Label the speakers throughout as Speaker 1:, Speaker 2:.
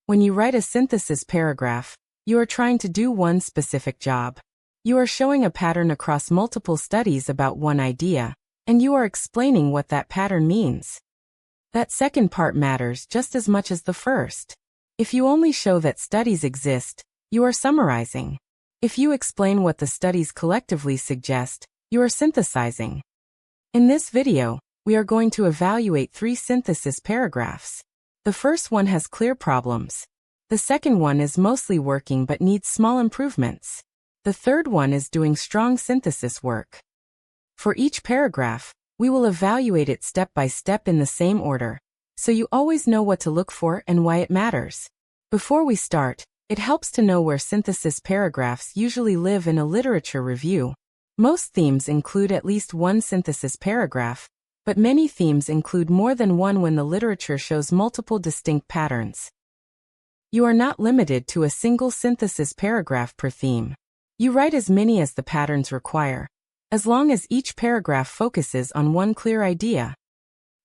Speaker 1: When you write a synthesis paragraph, you are trying to do one specific job. You are showing a pattern across multiple studies about one idea, and you are explaining what that pattern means. That second part matters just as much as the first. If you only show that studies exist, you are summarizing. If you explain what the studies collectively suggest, you are synthesizing. In this video, we are going to evaluate 3 synthesis paragraphs. The first one has clear problems. The second one is mostly working but needs small improvements. The third one is doing strong synthesis work. For each paragraph, we will evaluate it step by step in the same order, so you always know what to look for and why it matters. Before we start, it helps to know where synthesis paragraphs usually live in a literature review. Most themes include at least one synthesis paragraph, but many themes include more than one when the literature shows multiple distinct patterns. You are not limited to a single synthesis paragraph per theme. You write as many as the patterns require, as long as each paragraph focuses on one clear idea.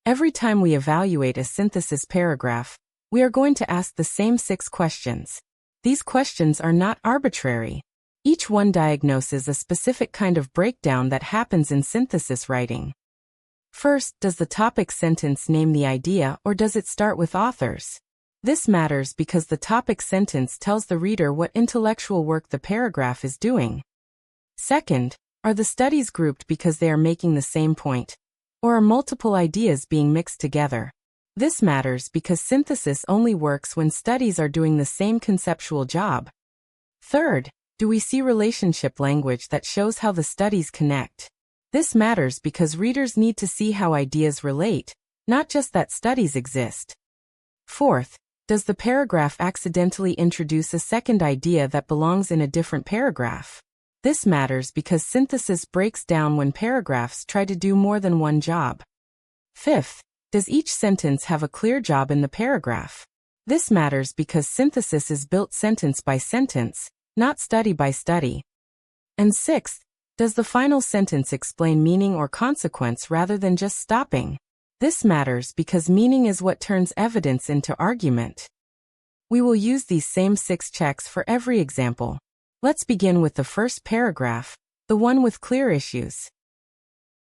Speaker 1: Every time we evaluate a synthesis paragraph, we are going to ask the same 6 questions. These questions are not arbitrary. Each one diagnoses a specific kind of breakdown that happens in synthesis writing. First, does the topic sentence name the idea or does it start with authors? This matters because the topic sentence tells the reader what intellectual work the paragraph is doing. Second, are the studies grouped because they are making the same point? Or are multiple ideas being mixed together? This matters because synthesis only works when studies are doing the same conceptual job. Third, do we see relationship language that shows how the studies connect? This matters because readers need to see how ideas relate, not just that studies exist. Fourth, does the paragraph accidentally introduce a second idea that belongs in a different paragraph? This matters because synthesis breaks down when paragraphs try to do more than one job. Fifth, does each sentence have a clear job in the paragraph? This matters because synthesis is built sentence by sentence, not study by study. And sixth, does the final sentence explain meaning or consequence rather than just stopping? This matters because meaning is what turns evidence into argument. We will use these same 6 checks for every example. Let's begin with the first paragraph, the one with clear issues.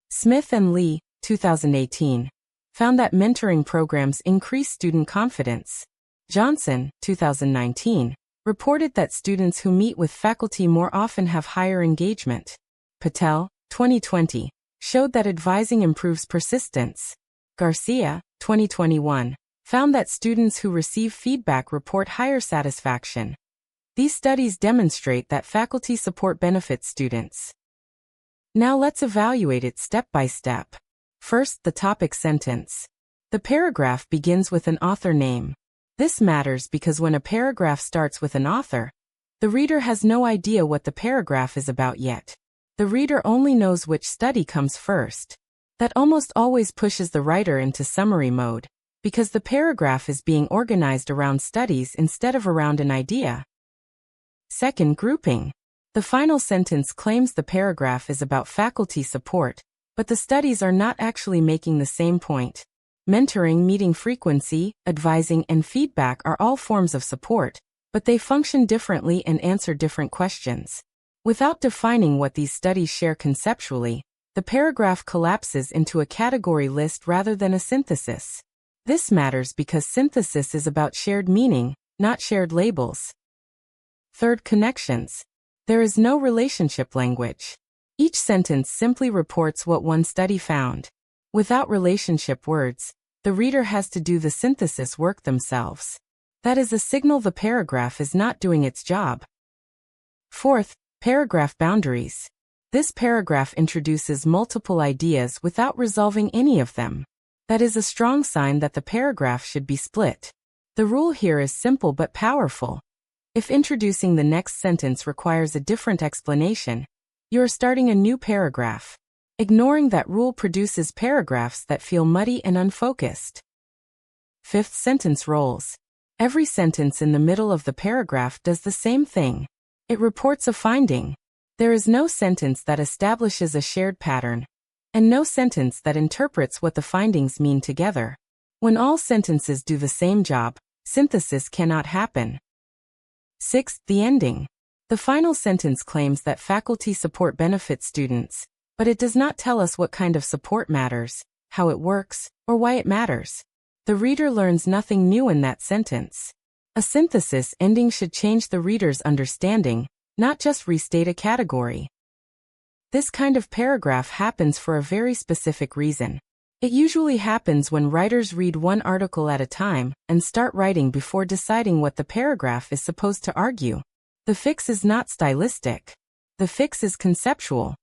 Speaker 1: Smith and Lee, 2018, found that mentoring programs increase student confidence. Johnson, 2019, reported that students who meet with faculty more often have higher engagement. Patel, 2020, showed that advising improves persistence. Garcia, 2021, found that students who receive feedback report higher satisfaction. These studies demonstrate that faculty support benefits students. Now let's evaluate it step by step. First, the topic sentence. The paragraph begins with an author name. This matters because when a paragraph starts with an author, the reader has no idea what the paragraph is about yet. The reader only knows which study comes first. That almost always pushes the writer into summary mode, because the paragraph is being organized around studies instead of around an idea. Second, grouping. The final sentence claims the paragraph is about faculty support, but the studies are not actually making the same point. Mentoring, meeting frequency, advising, and feedback are all forms of support, but they function differently and answer different questions. Without defining what these studies share conceptually, the paragraph collapses into a category list rather than a synthesis. This matters because synthesis is about shared meaning, not shared labels. Third, connections. There is no relationship language. Each sentence simply reports what one study found. Without relationship words, the reader has to do the synthesis work themselves. That is a signal the paragraph is not doing its job. Fourth, paragraph boundaries. This paragraph introduces multiple ideas without resolving any of them. That is a strong sign that the paragraph should be split. The rule here is simple but powerful. If introducing the next sentence requires a different explanation, you are starting a new paragraph. Ignoring that rule produces paragraphs that feel muddy and unfocused. Fifth, sentence roles. Every sentence in the middle of the paragraph does the same thing. It reports a finding. There is no sentence that establishes a shared pattern, and no sentence that interprets what the findings mean together. When all sentences do the same job, Synthesis cannot happen. 6. The ending. The final sentence claims that faculty support benefits students, but it does not tell us what kind of support matters, how it works, or why it matters. The reader learns nothing new in that sentence. A synthesis ending should change the reader's understanding, not just restate a category. This kind of paragraph happens for a very specific reason. It usually happens when writers read one article at a time and start writing before deciding what the paragraph is supposed to argue. The fix is not stylistic. The fix is conceptual.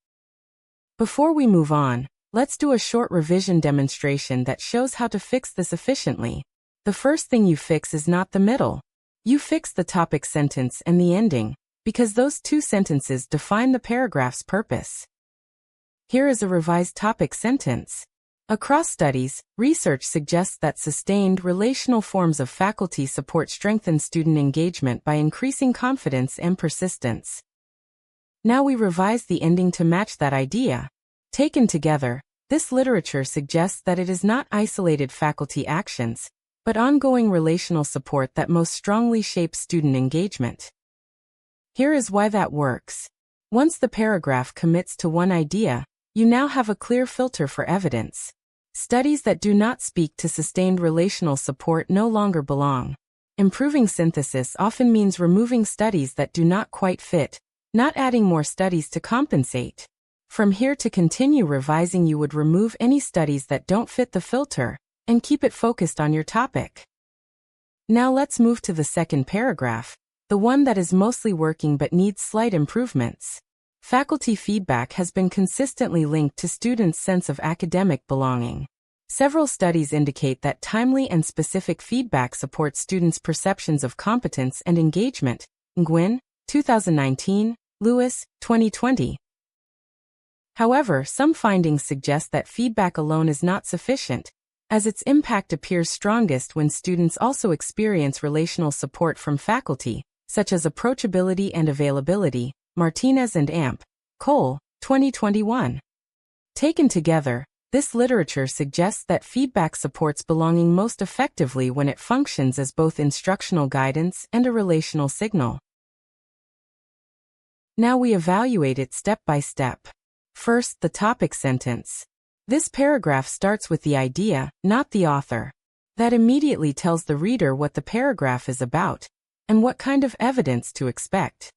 Speaker 1: Before we move on, let's do a short revision demonstration that shows how to fix this efficiently. The first thing you fix is not the middle. You fix the topic sentence and the ending, because those two sentences define the paragraph's purpose. Here is a revised topic sentence. Across studies, research suggests that sustained relational forms of faculty support strengthen student engagement by increasing confidence and persistence. Now we revise the ending to match that idea. Taken together, this literature suggests that it is not isolated faculty actions, but ongoing relational support that most strongly shapes student engagement. Here is why that works. Once the paragraph commits to one idea, you now have a clear filter for evidence. Studies that do not speak to sustained relational support no longer belong. Improving synthesis often means removing studies that do not quite fit, not adding more studies to compensate. From here to continue revising, you would remove any studies that don't fit the filter and keep it focused on your topic. Now let's move to the second paragraph, the one that is mostly working but needs slight improvements. Faculty feedback has been consistently linked to students' sense of academic belonging. Several studies indicate that timely and specific feedback supports students' perceptions of competence and engagement. Nguyen, 2019, Lewis, 2020. However, some findings suggest that feedback alone is not sufficient, as its impact appears strongest when students also experience relational support from faculty, such as approachability and availability. Martinez and Amp, Cole, 2021. Taken together, this literature suggests that feedback supports belonging most effectively when it functions as both instructional guidance and a relational signal. Now we evaluate it step by step. First, the topic sentence. This paragraph starts with the idea, not the author. That immediately tells the reader what the paragraph is about and what kind of evidence to expect.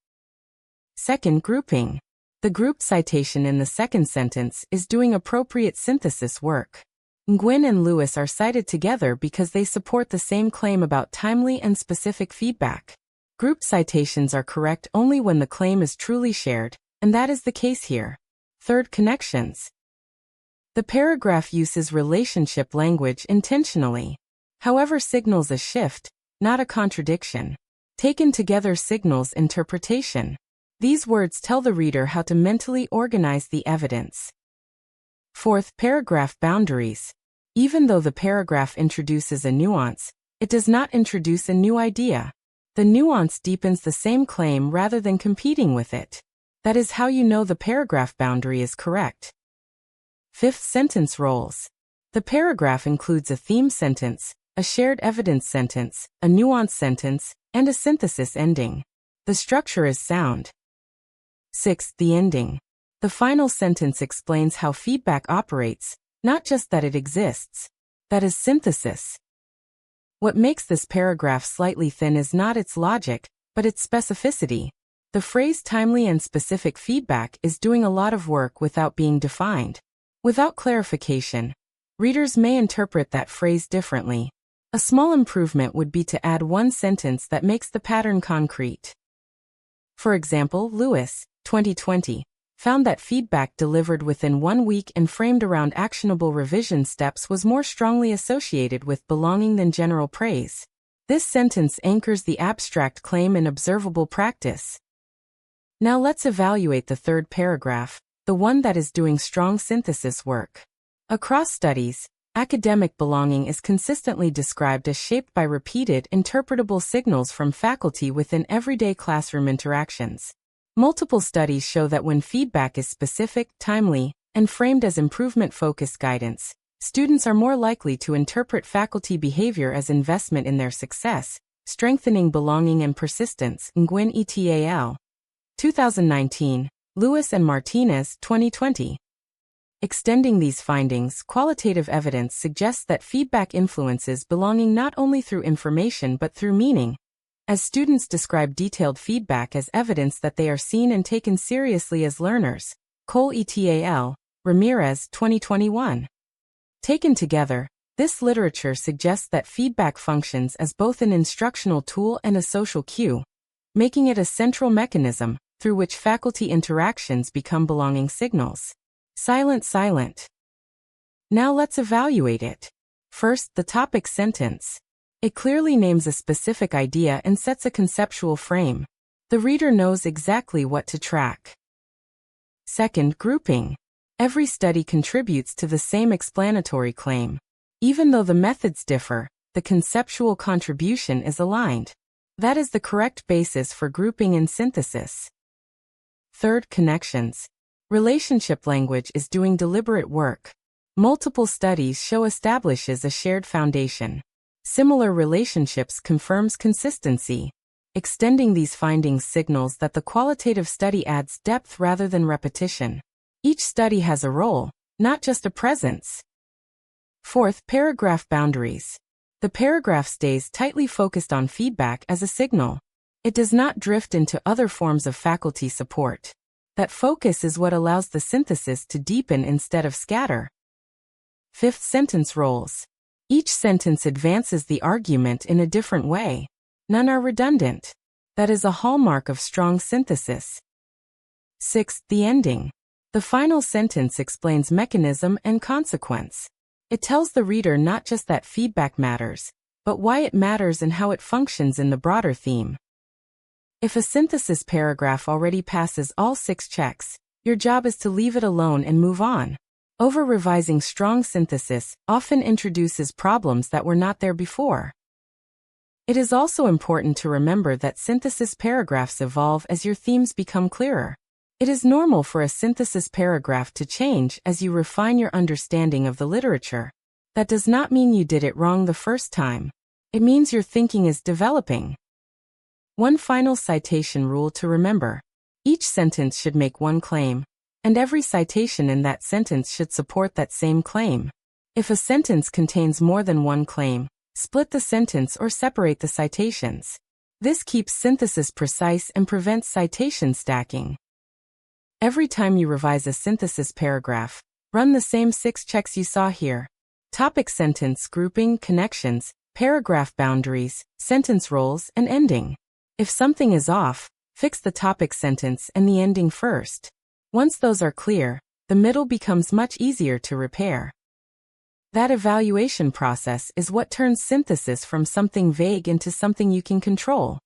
Speaker 1: Second, grouping. The group citation in the second sentence is doing appropriate synthesis work. Nguyen and Lewis are cited together because they support the same claim about timely and specific feedback. Group citations are correct only when the claim is truly shared, and that is the case here. Third, connections. The paragraph uses relationship language intentionally. However, signals a shift, not a contradiction. Taken together signals interpretation. These words tell the reader how to mentally organize the evidence. Fourth, paragraph boundaries. Even though the paragraph introduces a nuance, it does not introduce a new idea. The nuance deepens the same claim rather than competing with it. That is how you know the paragraph boundary is correct. Fifth, sentence roles. The paragraph includes a theme sentence, a shared evidence sentence, a nuance sentence, and a synthesis ending. The structure is sound. Sixth, the ending. The final sentence explains how feedback operates, not just that it exists. That is synthesis. What makes this paragraph slightly thin is not its logic, but its specificity. The phrase timely and specific feedback is doing a lot of work without being defined. Without clarification, readers may interpret that phrase differently. A small improvement would be to add one sentence that makes the pattern concrete. For example, Lewis, 2020, found that feedback delivered within 1 week and framed around actionable revision steps was more strongly associated with belonging than general praise. This sentence anchors the abstract claim in observable practice. Now let's evaluate the third paragraph, the one that is doing strong synthesis work. Across studies, academic belonging is consistently described as shaped by repeated, interpretable signals from faculty within everyday classroom interactions. Multiple studies show that when feedback is specific, timely, and framed as improvement-focused guidance, students are more likely to interpret faculty behavior as investment in their success, Strengthening Belonging and Persistence, Nguyen et al. 2019, Lewis and Martinez, 2020. Extending these findings, qualitative evidence suggests that feedback influences belonging not only through information but through meaning, as students describe detailed feedback as evidence that they are seen and taken seriously as learners. Cole et al., Ramirez, 2021. Taken together, this literature suggests that feedback functions as both an instructional tool and a social cue, making it a central mechanism through which faculty interactions become belonging signals. Silent. Now let's evaluate it. First, the topic sentence. It clearly names a specific idea and sets a conceptual frame. The reader knows exactly what to track. Second, grouping. Every study contributes to the same explanatory claim. Even though the methods differ, the conceptual contribution is aligned. That is the correct basis for grouping and synthesis. Third, connections. Relationship language is doing deliberate work. Multiple studies show establishes a shared foundation. Similar relationships confirms consistency. Extending these findings signals that the qualitative study adds depth rather than repetition. Each study has a role, not just a presence. Fourth, paragraph boundaries. The paragraph stays tightly focused on feedback as a signal. It does not drift into other forms of faculty support. That focus is what allows the synthesis to deepen instead of scatter. Fifth, sentence roles. Each sentence advances the argument in a different way. None are redundant. That is a hallmark of strong synthesis. Sixth, the ending. The final sentence explains mechanism and consequence. It tells the reader not just that feedback matters, but why it matters and how it functions in the broader theme. If a synthesis paragraph already passes all 6 checks, your job is to leave it alone and move on. Over-revising strong synthesis often introduces problems that were not there before. It is also important to remember that synthesis paragraphs evolve as your themes become clearer. It is normal for a synthesis paragraph to change as you refine your understanding of the literature. That does not mean you did it wrong the first time. It means your thinking is developing. One final citation rule to remember. Each sentence should make one claim, and every citation in that sentence should support that same claim. If a sentence contains more than one claim, split the sentence or separate the citations. This keeps synthesis precise and prevents citation stacking. Every time you revise a synthesis paragraph, run the same 6 checks you saw here. Topic sentence grouping, connections, paragraph boundaries, sentence roles, and ending. If something is off, fix the topic sentence and the ending first. Once those are clear, the middle becomes much easier to repair. That evaluation process is what turns synthesis from something vague into something you can control.